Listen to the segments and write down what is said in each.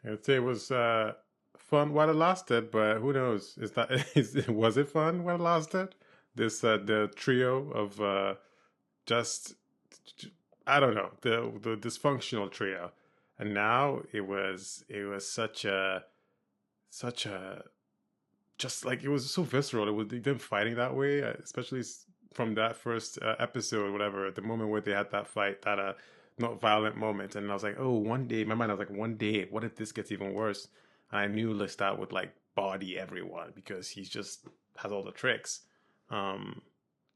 I'd say it was fun while it lasted, but who knows? Was it fun while it lasted? This the trio of just I don't know, the dysfunctional trio, and now it was such a just like it was so visceral. It was them fighting that way, especially from that first episode, whatever. The moment where they had that fight, that not violent moment, and I was like, oh, one day, in my mind, I was like, one day, what if this gets even worse? And I knew Lestat would like body everyone because he's just has all the tricks. Um,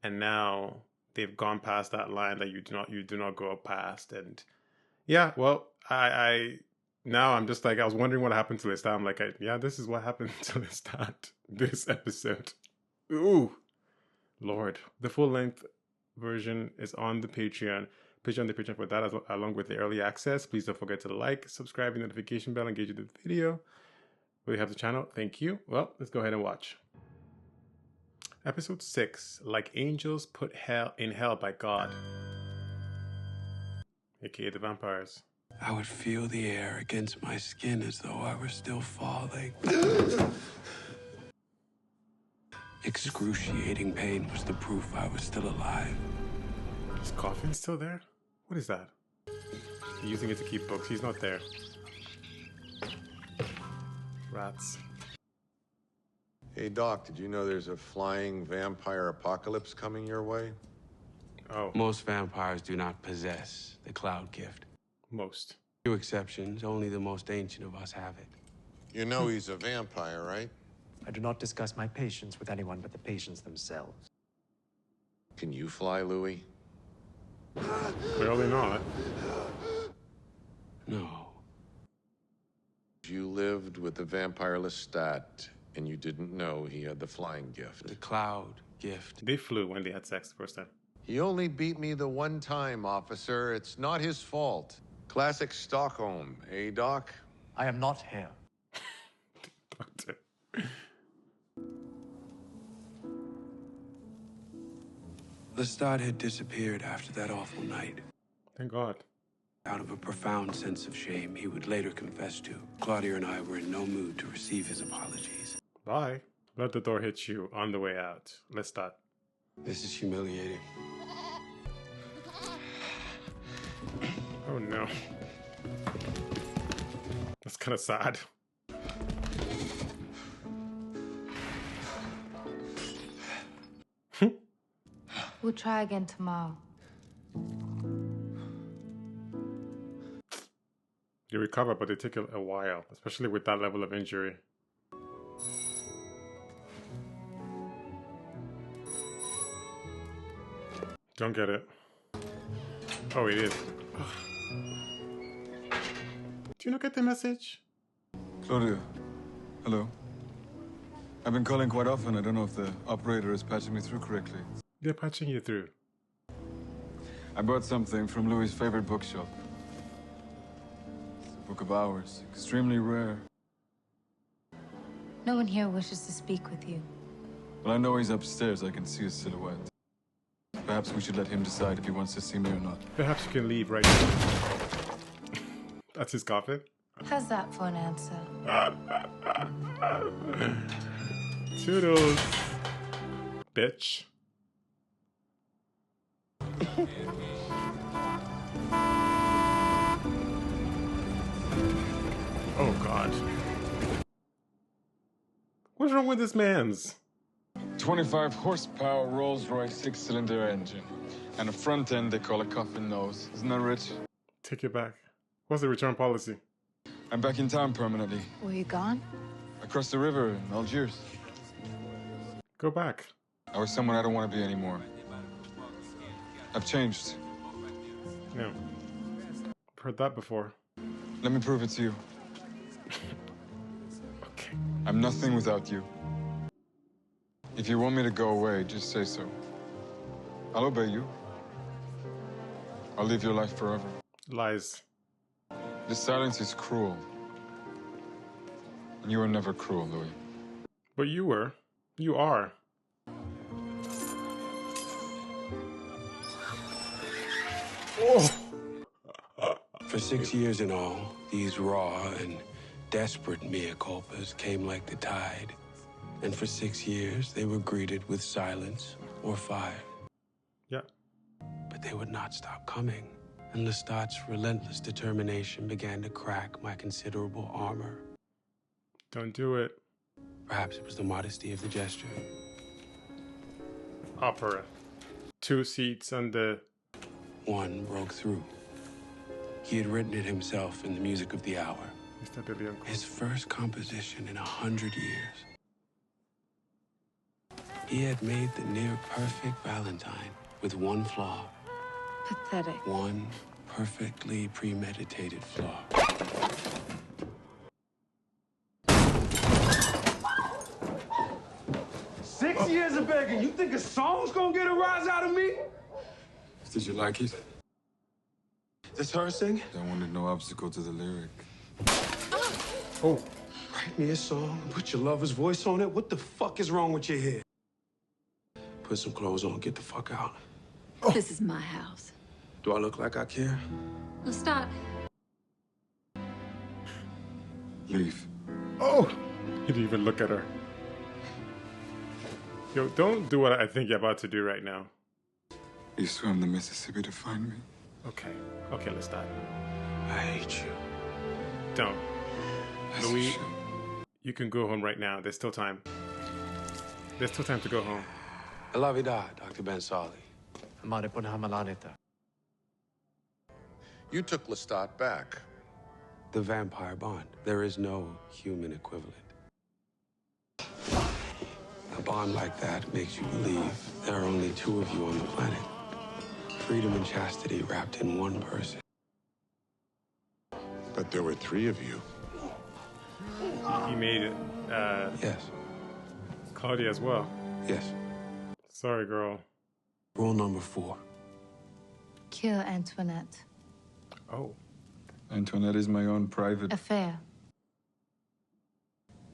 and now they've gone past that line that you do not go past, and yeah, well, I now I'm just like I was wondering what happened to Lestat. I'm like, yeah, this is what happened to Lestat this episode. Ooh, Lord, the full length version is on the Patreon. The Patreon for that, along with the early access. Please don't forget to like, subscribe, and notification bell, engage with the video. We have the channel. Thank you. Well, let's go ahead and watch. Episode 6, Like Angels Put in Hell by God. AKA the vampires. I would feel the air against my skin as though I were still falling. Excruciating pain was the proof I was still alive. Is Coffin still there? What is that? He's using it to keep books. He's not there. Rats. Hey, Doc, did you know there's a flying vampire apocalypse coming your way? Oh. Most vampires do not possess the cloud gift. Most. Few exceptions, only the most ancient of us have it. You know he's a vampire, right? I do not discuss my patients with anyone but the patients themselves. Can you fly, Louis? Clearly not. No. You lived with the vampire Lestat, and you didn't know he had the flying gift. The cloud gift. They flew when they had sex the first time. He only beat me the one time, officer. It's not his fault. Classic Stockholm, eh, Doc? I am not here. Doctor. Lestat had disappeared after that awful night. Thank God. Out of a profound sense of shame he would later confess to, Claudia and I were in no mood to receive his apologies. Bye. Let the door hit you on the way out. Let's start. This is humiliating. Oh no. That's kind of sad. We'll try again tomorrow. You recover, but they take a while, especially with that level of injury. Don't get it. Oh, it is. Do you not get the message? Claudia, hello. I've been calling quite often. I don't know if the operator is patching me through correctly. They're patching you through. I bought something from Louis' favorite bookshop. It's a book of hours, extremely rare. No one here wishes to speak with you. Well, I know he's upstairs. I can see his silhouette. Perhaps we should let him decide if he wants to see me or not. Perhaps you can leave right now. That's his coffin. How's that for an answer? Toodles. Bitch. Oh God. What's wrong with this man's? 25 horsepower Rolls-Royce 6-cylinder engine. And a front end they call a coffin nose. Isn't that rich? Take it back. What's the return policy? I'm back in town permanently. Were you gone? Across the river in Algiers. Go back. I was someone I don't want to be anymore. I've changed. No. I've heard that before. Let me prove it to you. Okay. I'm nothing without you. If you want me to go away, just say so. I'll obey you. I'll live your life forever. Lies. This silence is cruel. And you were never cruel, Louis. But you were. You are. Oh! For 6 years in all, these raw and desperate mea culpas came like the tide. And for 6 years, they were greeted with silence or fire. Yeah. But they would not stop coming. And Lestat's relentless determination began to crack my considerable armor. Don't do it. Perhaps it was the modesty of the gesture. Opera. 2 seats on the... One broke through. He had written it himself in the music of the hour. Mr. Billion. His first composition in 100 years. He had made the near-perfect Valentine with one flaw. Pathetic. One perfectly premeditated flaw. 6 years of begging. You think a song's gonna get a rise out of me? Did you like it? This her sing? I wanted no obstacle to the lyric. Oh. Write me a song, put your lover's voice on it. What the fuck is wrong with your head? Put some clothes on, get the fuck out. This is my house. Do I look like I care? Let's start. Leave. Oh! He didn't even look at her. Yo, don't do what I think you're about to do right now. You swam the Mississippi to find me. Okay. Okay, let's start. I hate you. Don't. As you Louis, should. you can go home right now. There's still time. There's still time to go home. Alavida, Dr. Ben Sali. Amare Punhamalanita. You took Lestat back. The vampire bond. There is no human equivalent. A bond like that makes you believe there are only 2 of you on the planet. Freedom and chastity wrapped in one person. But there were 3 of you. He made it. Yes, Claudia as well. yes. Sorry, girl. Rule number 4. Kill Antoinette. Oh. Antoinette is my own private... Affair.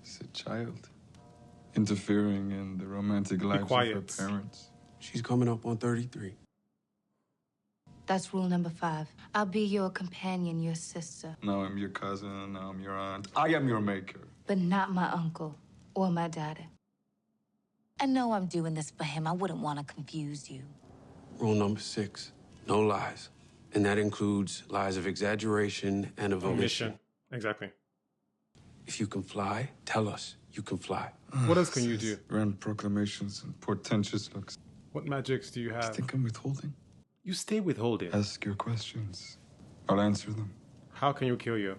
It's a child. Interfering in the romantic lives of her quiet. parents. She's coming up on 33. That's rule number 5. I'll be your companion, your sister, Now I'm your cousin, now I'm your aunt. I am your maker. but not my uncle or my daddy. I know I'm doing this for him. I wouldn't want to confuse you. Rule number 6. No lies. And that includes lies of exaggeration and of omission. Omission. Exactly. If you can fly, tell us you can fly. What else can you do? Grand proclamations and portentous looks. What magics do you I have? think I'm withholding. You stay withholding. Ask your questions. I'll answer them. How can you kill you?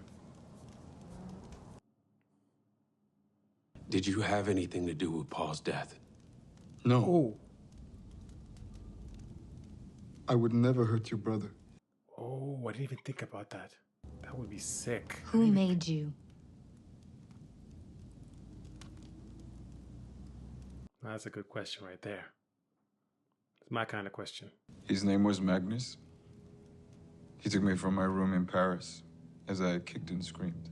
Did you have anything to do with Paul's death? No, Oh. I would never hurt your brother. Oh, I didn't even think about that. That would be sick. Who made you? That's a good question right there. It's my kind of question. His name was Magnus. He took me from my room in Paris as I kicked and screamed.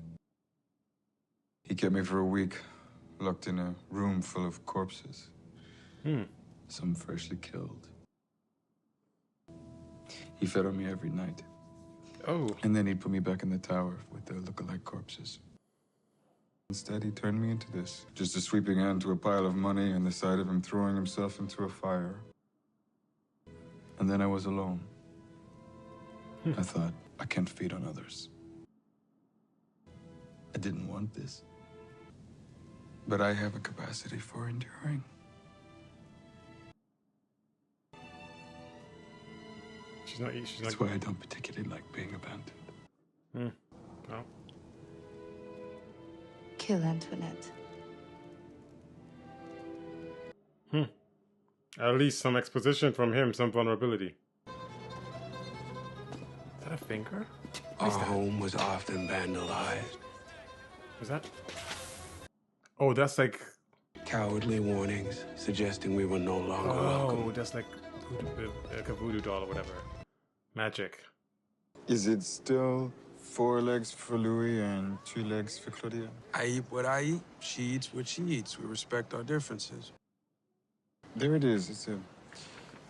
He kept me for a week, locked in a room full of corpses. Some freshly killed. He fed on me every night. Oh. And then he put me back in the tower with the lookalike corpses. Instead, he turned me into this. Just a sweeping hand to a pile of money and the sight of him throwing himself into a fire. And then I was alone. I thought, I can't feed on others. I didn't want this. But I have a capacity for enduring. She's That's not. why I don't particularly like being abandoned. No. Kill Antoinette. At least some exposition from him, some vulnerability. Is that a finger? Our home was often vandalized. Is that? Oh, that's like. Cowardly warnings suggesting we were no longer Oh, welcome. that's like a voodoo doll or whatever. Magic. Is it still 4 legs for Louis and 2 legs for Claudia? I eat what I eat. She eats what she eats. We respect our differences. There it is. It's a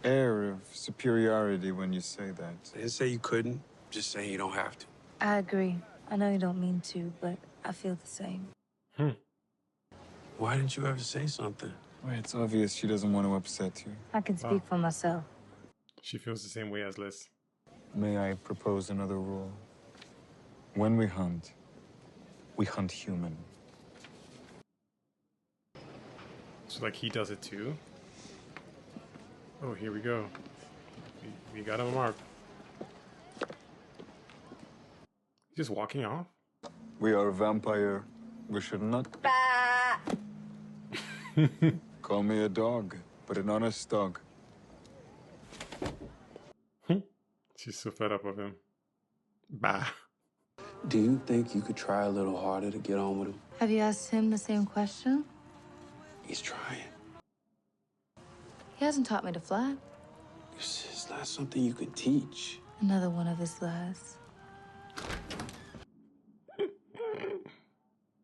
air of superiority when you say that. I didn't say you couldn't. Just saying you don't have to. I agree. I know you don't mean to, but I feel the same. Hmm. Why didn't you ever say something? Well, it's obvious she doesn't want to upset you. I can speak for myself. She feels the same way as Liz. May I propose another rule? When we hunt human. So like he does it too. Oh, here we go. We got him marked. Just walking off. We are a vampire. We should not. Call me a dog, but an honest dog. She's so fed up with him. Bah. Do you think you could try a little harder to get on with him? Have you asked him the same question? He's trying. He hasn't taught me to fly. It's not something you could teach. Another one of his lies.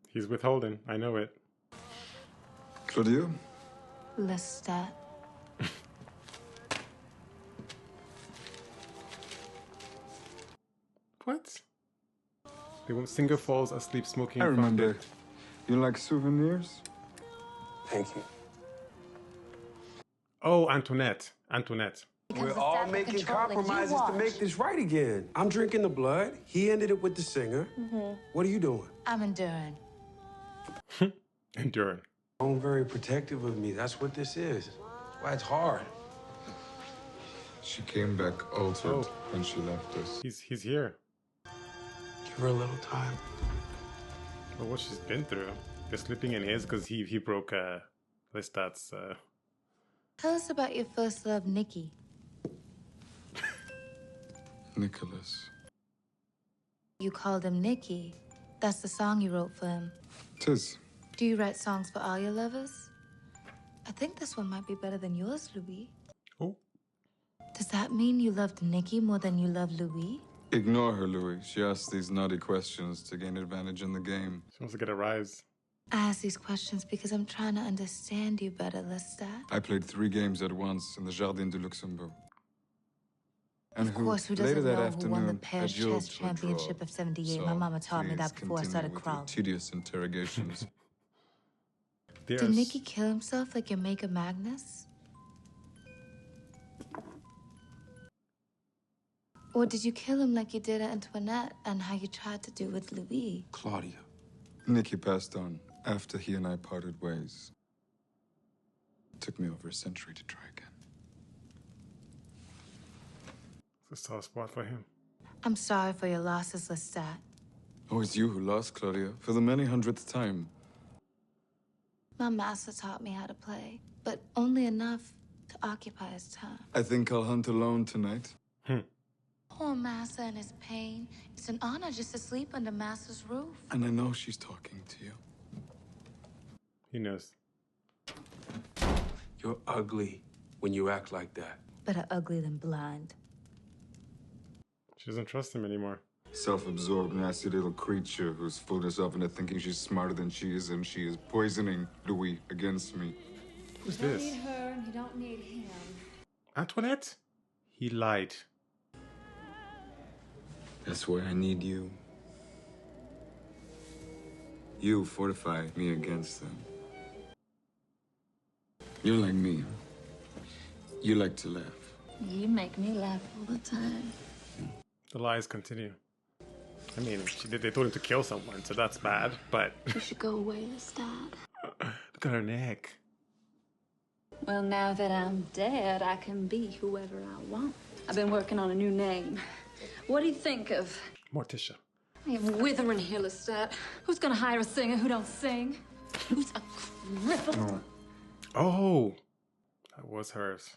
He's withholding. I know it. Claudia? Lestat. What? The singer falls asleep smoking. I in front of remember. it. You like souvenirs? Thank you. Oh, Antoinette. Antoinette. We're all making compromises to make this right again. I'm drinking the blood. He ended it with the singer. What are you doing? I'm enduring. Enduring. I'm very protective of me. That's what this is. Why it's hard. She came back altered Oh. when she left us. He's here. Give her a little time. But what she's been through. They're sleeping in his because he broke Lestat's Tell us about your first love, Nikki. Nicholas. You called him Nicky. That's the song you wrote for him. Tis. Do you write songs for all your lovers? I think this one might be better than yours, Louis. Oh. Does that mean you loved Nikki more than you love Louis? Ignore her, Louis. She asks these naughty questions to gain advantage in the game. She wants to get a rise. I ask these questions because I'm trying to understand you better, Lestat. I played 3 games at once in the Jardin de Luxembourg. And Of course, who later doesn't that know who afternoon, won the Paris adjourned Chess to a draw. Championship of 78? So My mama taught me please that before I continue started with your crawling. tedious interrogations. Did Nikki kill himself like your maker Magnus? Or did you kill him like you did Antoinette and how you tried to do with Louis? Claudia. Nicky passed on after he and I parted ways. It took me over a century to try again. It's a soft spot for him. I'm sorry for your losses, Lestat. Oh, it's you who lost, Claudia, for the many hundredth time. My master taught me how to play, but only enough to occupy his time. I think I'll hunt alone tonight. Poor Master and his pain. It's an honor just to sleep under Master's roof. And I know she's talking to you. He knows. You're ugly when you act like that. Better ugly than blind. She doesn't trust him anymore. Self-absorbed, nasty little creature who's fooled herself into thinking she's smarter than she is, and she is poisoning Louis against me. Who's this? You don't need her and you don't need him. Antoinette? He lied. That's why I need you. You fortify me against them. You're like me. You like to laugh. You make me laugh all the time. The lies continue. I mean, they told him to kill someone, so that's bad, but... You should go away, Lestat. Look at her neck. Well, now that I'm dead, I can be whoever I want. I've been working on a new name. What do you think of... Morticia. I am withering here, Lestat. Who's gonna hire a singer who don't sing? Who's a cripple? Oh! That was hers.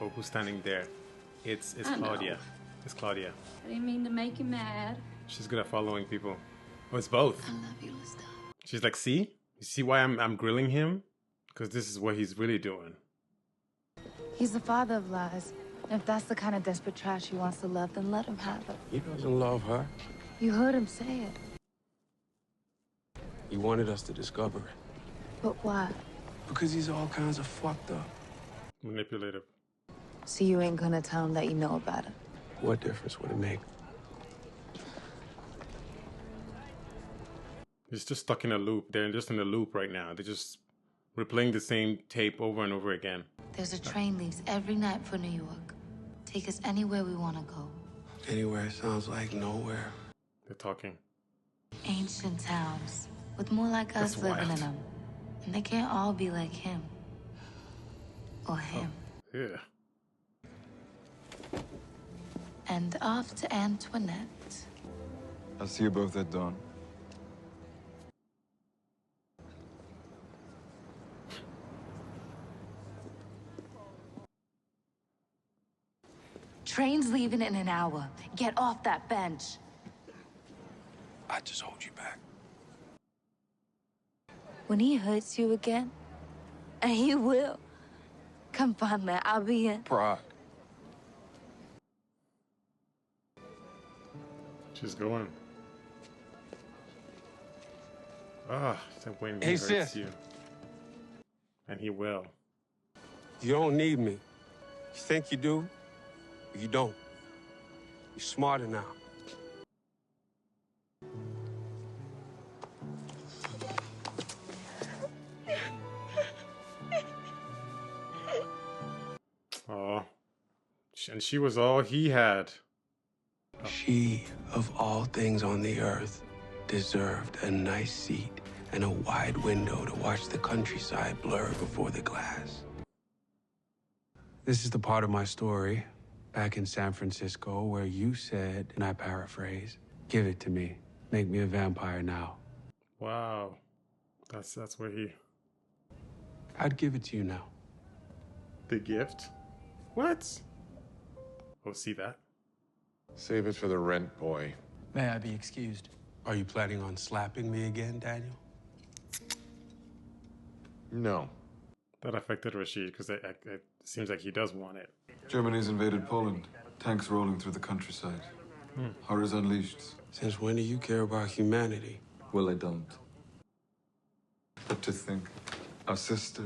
Oh, who's standing there? It's I know. Claudia. It's Claudia. I didn't mean to make you mad. She's good at following people. Oh, it's both. I love you, Lestat. She's like, see? You see why I'm grilling him? Because this is what he's really doing. He's the father of lies. And if that's the kind of desperate trash he wants to love, then let him have it. He doesn't love her. You heard him say it. He wanted us to discover it. But why? Because he's all kinds of fucked up. Manipulative. So you ain't gonna tell him that you know about it? What difference would it make? He's just stuck in a loop. They're just in a loop right now. They're just replaying the same tape over and over again. There's a train leaves every night for New York. Take us anywhere we want to go. Anywhere sounds like nowhere. They're talking. Ancient towns with more like That's us living wild. in them. And they can't all be like him. Or him. Yeah. And off to Antoinette. I'll see you both at dawn. Train's leaving in an hour. Get off that bench. I just hold you back. When he hurts you again, and he will, come find me. I'll be in. Pride. She's going. Ah, that when he Hey, hurts sis. you. And he will. You don't need me. You think you do? You don't. You're smarter now. Oh. And she was all he had. She, of all things on the earth, deserved a nice seat and a wide window to watch the countryside blur before the glass. This is the part of my story back in San Francisco where you said, and I paraphrase, "Give it to me. Make me a vampire now." Wow. That's where he... I'd give it to you now. The gift? What? Oh, see that? Save it for the rent, boy. May I be excused? Are you planning on slapping me again, Daniel? No. That affected Rashid because it seems like he does want it. Germany's invaded Poland. Tanks rolling through the countryside. Horrors unleashed. Since when do you care about humanity? Well, I don't. But to think, our sister,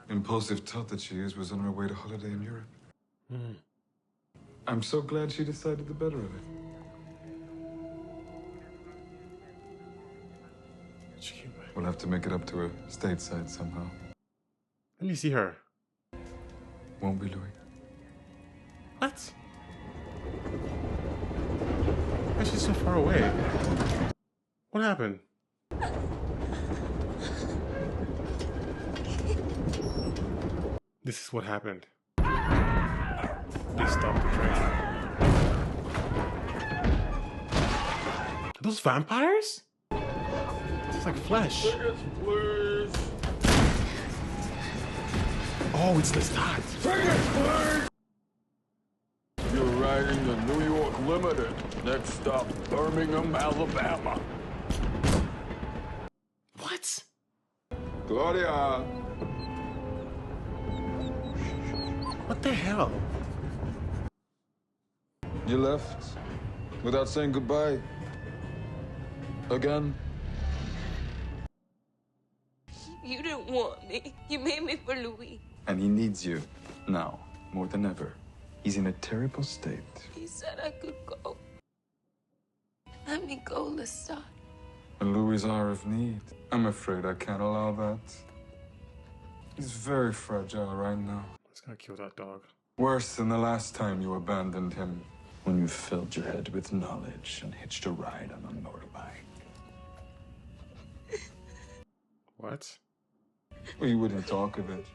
impulsive tot that she is, was on her way to holiday in Europe. I'm so glad she decided the better of it. We'll have to make it up to her stateside somehow. Let me see her. Won't we, Louis? What? Why is she so far away? What happened? This is what happened. They stopped the train. Are those vampires? It's like flesh. Tickets, please. Oh, it's the start. Tickets, please. You're riding the New York Limited. Next stop, Birmingham, Alabama. What? Claudia! What the hell? You left without saying goodbye. Again? You didn't want me. You made me for Louis. And he needs you now more than ever. He's in a terrible state. He said I could go. Let me go, Lestat. And Louis' hour of need. I'm afraid I can't allow that. He's very fragile right now. Let's gonna kill that dog. Worse than the last time you abandoned him. When you filled your head with knowledge and hitched a ride on a motorbike. What? We wouldn't talk of it.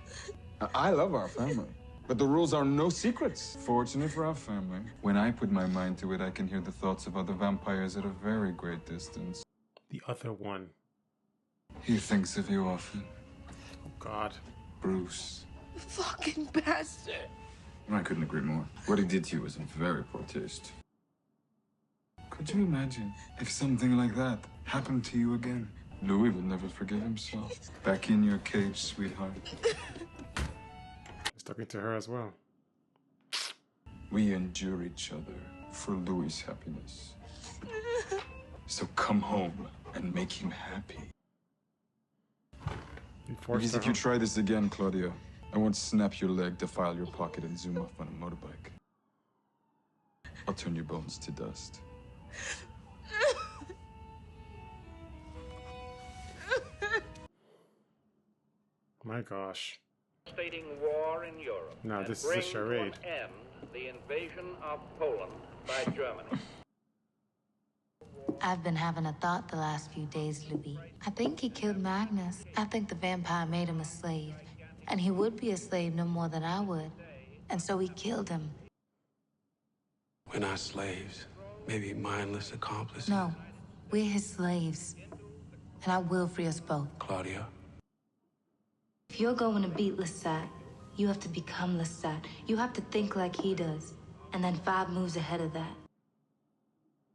I love our family, but the rules are no secrets. Fortunate for our family, when I put my mind to it, I can hear the thoughts of other vampires at a very great distance. The other one. He thinks of you often. Oh, God. Bruce. Fucking bastard. I couldn't agree more. What he did to you was in very poor taste. Could you imagine if something like that happened to you again? Louis would never forgive himself. Back in your cage, sweetheart. He's talking to her as well. We endure each other for Louis' happiness. So come home and make him happy. Because if you try this again, Claudia, I won't snap your leg, defile your pocket, and zoom off on a motorbike. I'll turn your bones to dust. My gosh. Stating war in Europe. No, and this is a bring charade. to an end the invasion of Poland by Germany. I've been having a thought the last few days, Louis. I think he killed Magnus. I think the vampire made him a slave. And he would be a slave no more than I would. And so he killed him. We're not slaves. Maybe mindless accomplices. No, we're his slaves. And I will free us both. Claudia. If you're going to beat Lestat, you have to become Lestat. You have to think like he does. And then 5 moves ahead of that.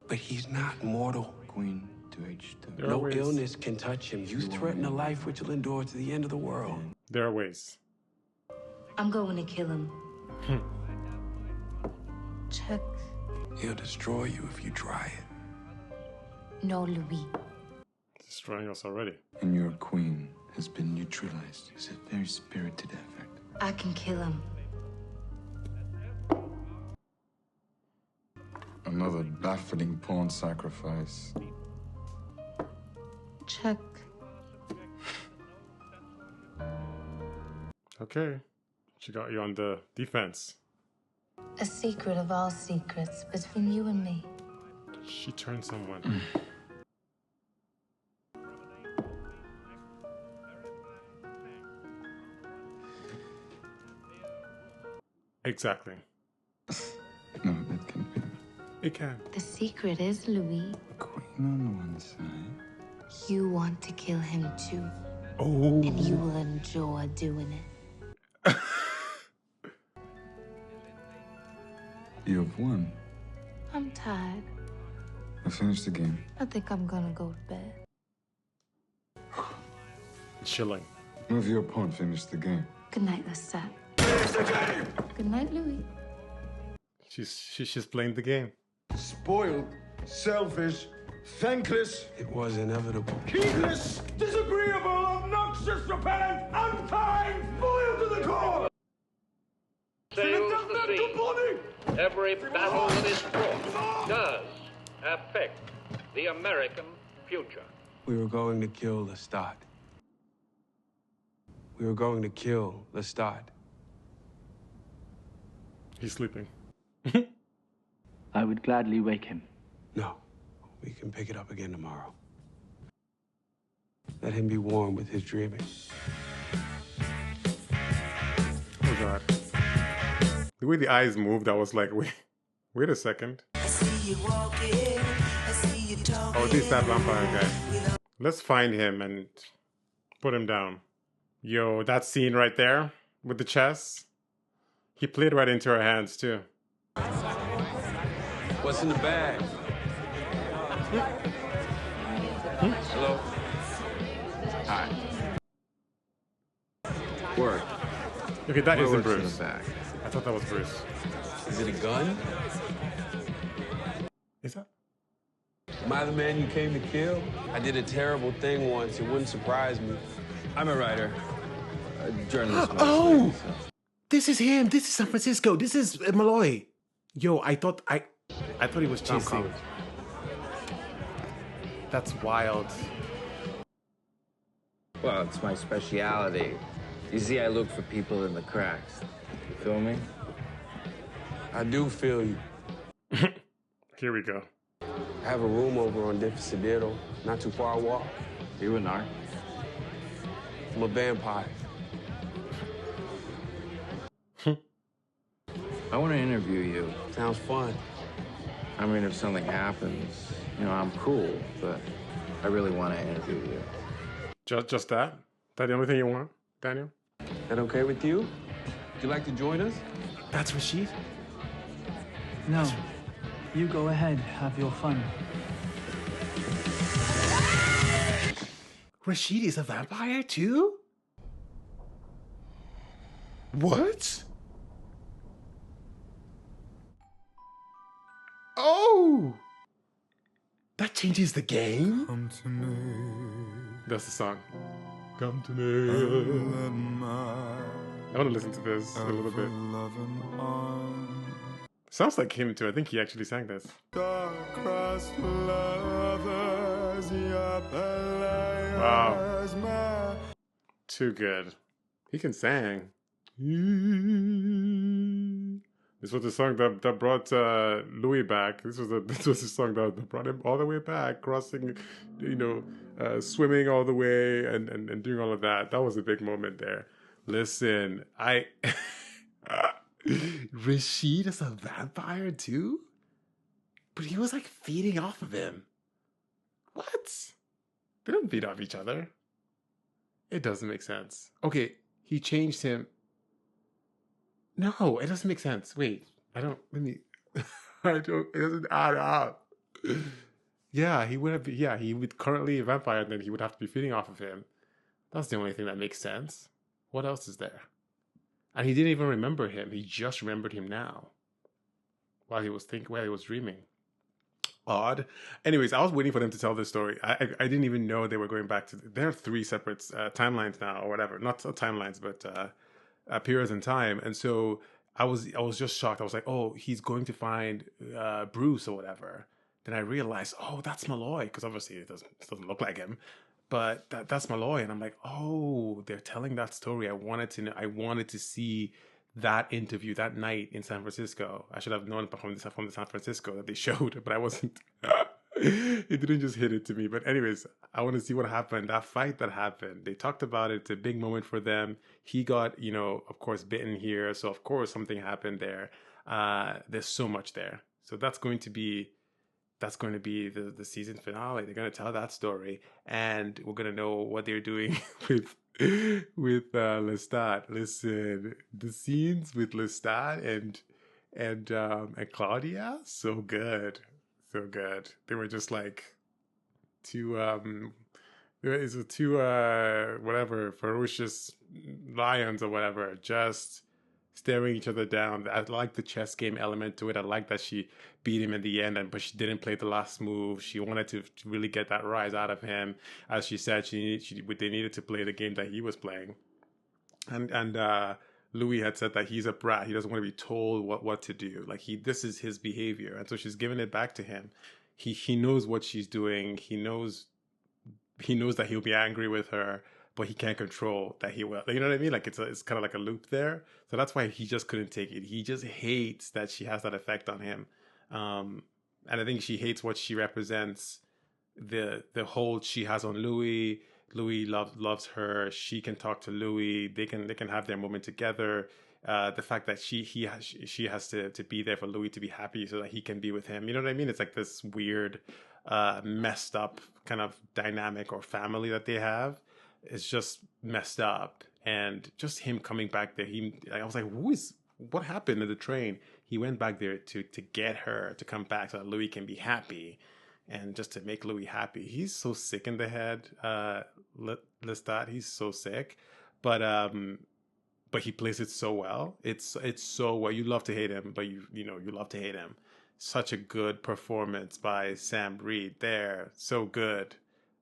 But he's not mortal. Queen to H2. No illness can touch him. You threaten a life which will endure to the end of the world. There are ways. I'm going to kill him. Check. He'll destroy you if you try it. No, Louis. Destroying us already. And your queen has been neutralized. It's a very spirited effort. I can kill him. Another baffling pawn sacrifice. Check. Okay. She got you on the defense. A secret of all secrets between you and me. She turned someone. Exactly. No, that can't be. It can. The secret is, Louis, Queen on one side. you want to kill him too. Oh. And you will enjoy doing it. You have won. I'm tired. I finished the game. I think I'm gonna go to bed. Chilling. Move your pawn, finish the game. Good night, Lestat. Good night, Louis. She's playing the game. Spoiled, selfish, thankless, It was inevitable. heedless, disagreeable, obnoxious, repellent, unkind, loyal to the core. Sails the sea. Every battle that is fought does affect the American future. We were going to kill Lestat. We were going to kill Lestat. He's sleeping. I would gladly wake him. No, we can pick it up again tomorrow. Let him be warm with his dreaming. Oh god. The way the eyes moved, I was like, wait a second. Oh, this is that vampire guy. Let's find him and put him down. Yo, that scene right there with the chess, he played right into our hands too. What's in the bag? Hello? Hi. Work. Okay, that What isn't works in Bruce. the bag? I thought that was Bruce. Is it a gun? Is that? Am I the man you came to kill? I did a terrible thing once. It wouldn't surprise me. I'm a writer. A journalist. Oh! mostly, so. This is him. This is San Francisco. This is Malloy. Yo, I thought he was chasing. That's wild. Well, it's my speciality. You see, I look for people in the cracks. You feel me? I do feel you. Here we go. I have a room over on Dificedero, not too far a walk. You an art? I'm a vampire. I want to interview you. Sounds fun. I mean, if something happens, you know, I'm cool, but I really want to interview you. Just that? That the only thing you want, Daniel? That okay with you? Would you like to join us? That's Rashid? No. You go ahead. Have your fun. Rashid is a vampire too? What? Oh! That changes the game? Come to me. That's the song. Come to me. I want to listen to this a little bit. Sounds like him too. I think he actually sang this. Wow. Too good. He can sing. This was the song that brought Louis back. This was the song that brought him all the way back, crossing, swimming all the way and doing all of that. That was a big moment there. Listen, Rashid is a vampire too, but he was like feeding off of him. What? They don't feed off each other. It doesn't make sense. Okay, he changed him. No, it doesn't make sense. Wait, I don't. Let me. I don't. It doesn't add up. Yeah, he would have. Yeah, he would currently a vampire, and then he would have to be feeding off of him. That's the only thing that makes sense. What else is there? And he didn't even remember him. He just remembered him now, while he was dreaming. Odd. Anyways, I was waiting for them to tell this story. I didn't even know they were going back to. There are three separate timelines now, or whatever. Not timelines, but periods in time. And so I was just shocked. I was like, oh, he's going to find Bruce or whatever. Then I realized, oh, that's Malloy, because obviously it doesn't look like him, but that's Malloy. And I'm like, oh, they're telling that story. I wanted to know. I wanted to see that interview that night in San Francisco. I should have known from the San Francisco that they showed, but I wasn't. It didn't just hit it to me. But anyways, I want to see what happened. That fight that happened. They talked about it. It's a big moment for them. He got, of course, bitten here. So of course something happened there. There's so much there. So that's going to be the season finale. They're going to tell that story, and we're going to know what they're doing with Lestat. Listen, the scenes with Lestat and Claudia, so good, so good. They were just like two is two whatever ferocious lions or whatever, just staring each other down. I like the chess game element to it. I like that she beat him in the end, but she didn't play the last move. She wanted to really get that rise out of him. As she said, they needed to play the game that he was playing. And Louis had said that he's a brat. He doesn't want to be told what to do. Like this is his behavior, and so she's giving it back to him. He knows what she's doing. He knows that he'll be angry with her, but he can't control that he will. You know what I mean? Like it's kind of like a loop there. So that's why he just couldn't take it. He just hates that she has that effect on him, and I think she hates what she represents. The hold she has on Louis. Louis loves her. She can talk to Louis. They can have their moment together. The fact that she has to be there for Louis to be happy so that he can be with him. You know what I mean? It's like this weird, messed up kind of dynamic or family that they have. It's just messed up. And just him coming back there, I was like, what happened to the train? He went back there to get her to come back so that Louis can be happy. And just to make Louis happy. He's so sick in the head, Lestat. He's so sick. But he plays it so well. It's so well. You love to hate him, but you love to hate him. Such a good performance by Sam Reed there. So good.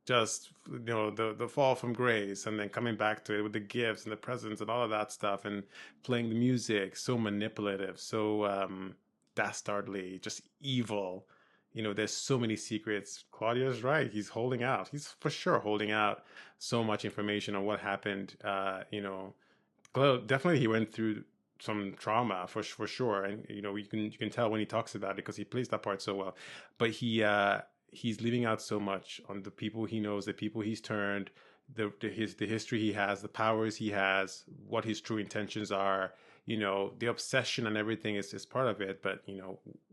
Just the fall from grace, and then coming back to it with the gifts and the presents and all of that stuff, and playing the music. So manipulative, so dastardly, just evil. There's so many secrets. Claudia's right. He's holding out. He's for sure holding out so much information on what happened. Definitely he went through some trauma for sure, and you can tell when he talks about it because he plays that part so well. But he's leaving out so much on the people he knows, the people he's turned, the history he has, the powers he has, what his true intentions are. The obsession and everything is part of it, but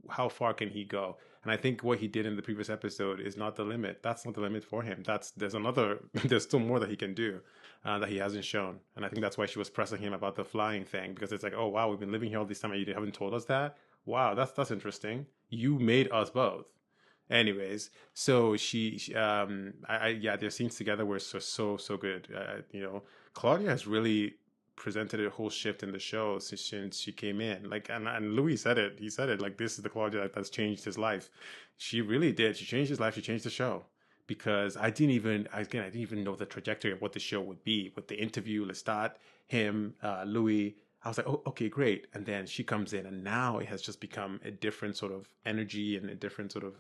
how far can he go? And I think what he did in the previous episode is not the limit. That's not the limit for him. There's still more that he can do that he hasn't shown. And I think that's why she was pressing him about the flying thing, because it's like, oh wow, we've been living here all this time and you haven't told us that. Wow, that's interesting. You made us both. Anyways, so their scenes together were so good. Claudia has really presented a whole shift in the show since she came in. Like, and Louis said it. He said it like, this is the Claudia that's changed his life. She really did. She changed his life. She changed the show, because I didn't even know the trajectory of what the show would be with the interview, Lestat, him, Louis. I was like, oh, okay, great. And then she comes in, and now it has just become a different sort of energy and a different sort of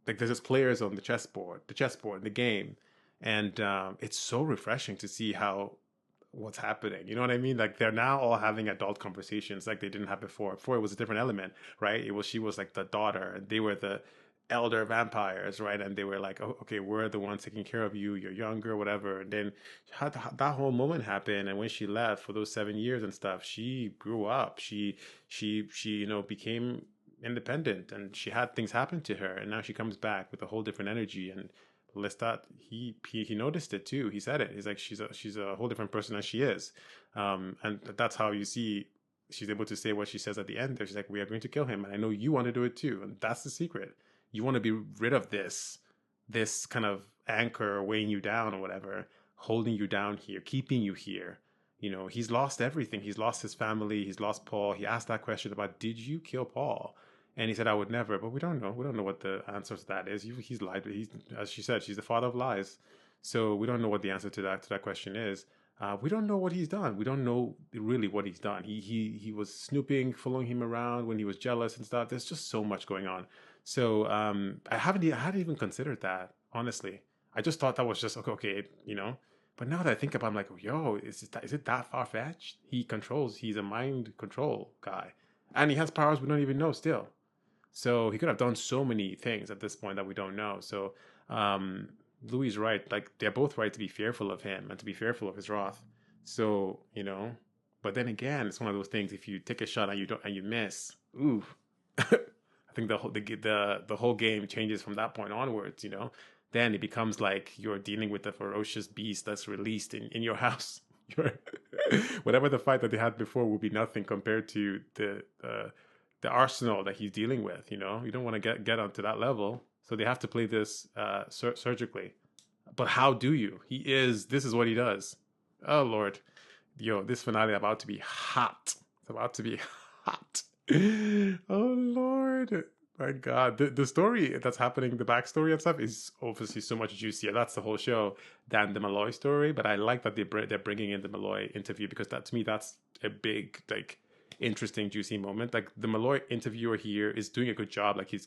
like there's just players on the chessboard, the game, and it's so refreshing to see how what's happening. You know what I mean? Like they're now all having adult conversations like they didn't have before. Before it was a different element, right? It was she was like the daughter, and they were the elder vampires, right? And they were like, oh, okay, we're the ones taking care of you. You're younger, whatever. And then that whole moment happened, and when she left for those 7 years and stuff, she grew up. She you know became independent, and she had things happen to her, and now she comes back with a whole different energy. And Lestat, he noticed it too. He said it. He's like, she's a whole different person than she is, and that's how you see she's able to say what she says at the end. There, she's like, "We are going to kill him, and I know you want to do it too." And that's the secret. You want to be rid of this kind of anchor weighing you down or whatever, holding you down here, keeping you here. You know, he's lost everything. He's lost his family. He's lost Paul. He asked that question about, did you kill Paul? And he said, I would never, but we don't know. We don't know what the answer to that is. He's lied. He's, as she said, she's the father of lies. So we don't know what the answer to that question is. We don't know what he's done. We don't know really what he's done. He was snooping, following him around when he was jealous and stuff. There's just so much going on. So I hadn't even considered that, honestly. I just thought that was just okay, you know. But now that I think about it, I'm like, yo, is it that far fetched? He's a mind control guy, and he has powers we don't even know still. So he could have done so many things at this point that we don't know. So Louis is right. Like they're both right to be fearful of him and to be fearful of his wrath. So you know, but then again, it's one of those things. If you take a shot and you miss, ooh, I think the whole game changes from that point onwards. You know, then it becomes like you're dealing with a ferocious beast that's released in your house. Whatever the fight that they had before will be nothing compared to the arsenal that he's dealing with. You know, you don't want to get onto that level, so they have to play this surgically. But how do you? This is what he does. Oh Lord, yo, this finale is about to be hot. It's about to be hot. Oh Lord, my God, the story that's happening, the backstory and stuff is obviously so much juicier. That's the whole show than the Malloy story. But I like that they're bringing in the Malloy interview, because that to me that's a big like interesting juicy moment. Like the Malloy interviewer here is doing a good job. Like he's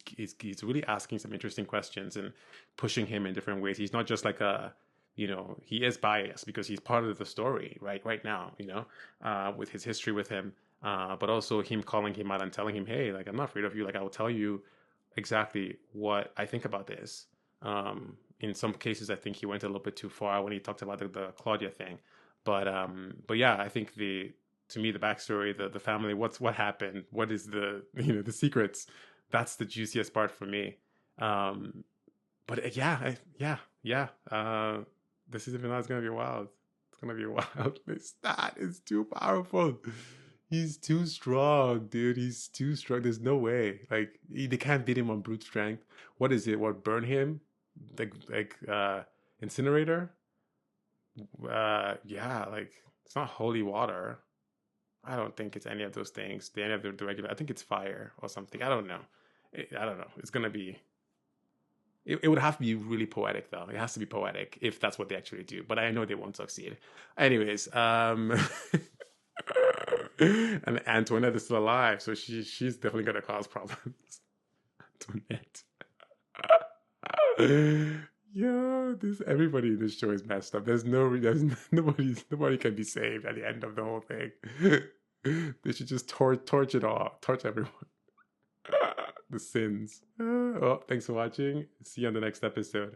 really asking some interesting questions and pushing him in different ways. He's not just like a, you know, he is biased because he's part of the story right now, you know, with his history with him. But also him calling him out and telling him, hey, like, I'm not afraid of you. Like, I will tell you exactly what I think about this. In some cases, I think he went a little bit too far when he talked about the Claudia thing. But yeah, I think to me, the backstory, the family, what happened, what is the secrets, that's the juiciest part for me. But yeah. This season finale is gonna be wild. It's gonna be wild. That is too powerful. He's too strong, dude. He's too strong. There's no way. Like they can't beat him on brute strength. What is it? What, burn him? Like incinerator? Yeah. Like it's not holy water. I don't think it's any of those things. Any of the regular. I think it's fire or something. I don't know. I don't know. It's gonna be. It would have to be really poetic, though. It has to be poetic if that's what they actually do. But I know they won't succeed. Anyways, and Antoinette is still alive, so she's definitely gonna cause problems. Antoinette. Yo, everybody in this show is messed up. There's nobody can be saved at the end of the whole thing. They should just torch it all, torch everyone. The sins. Oh, thanks for watching. See you on the next episode.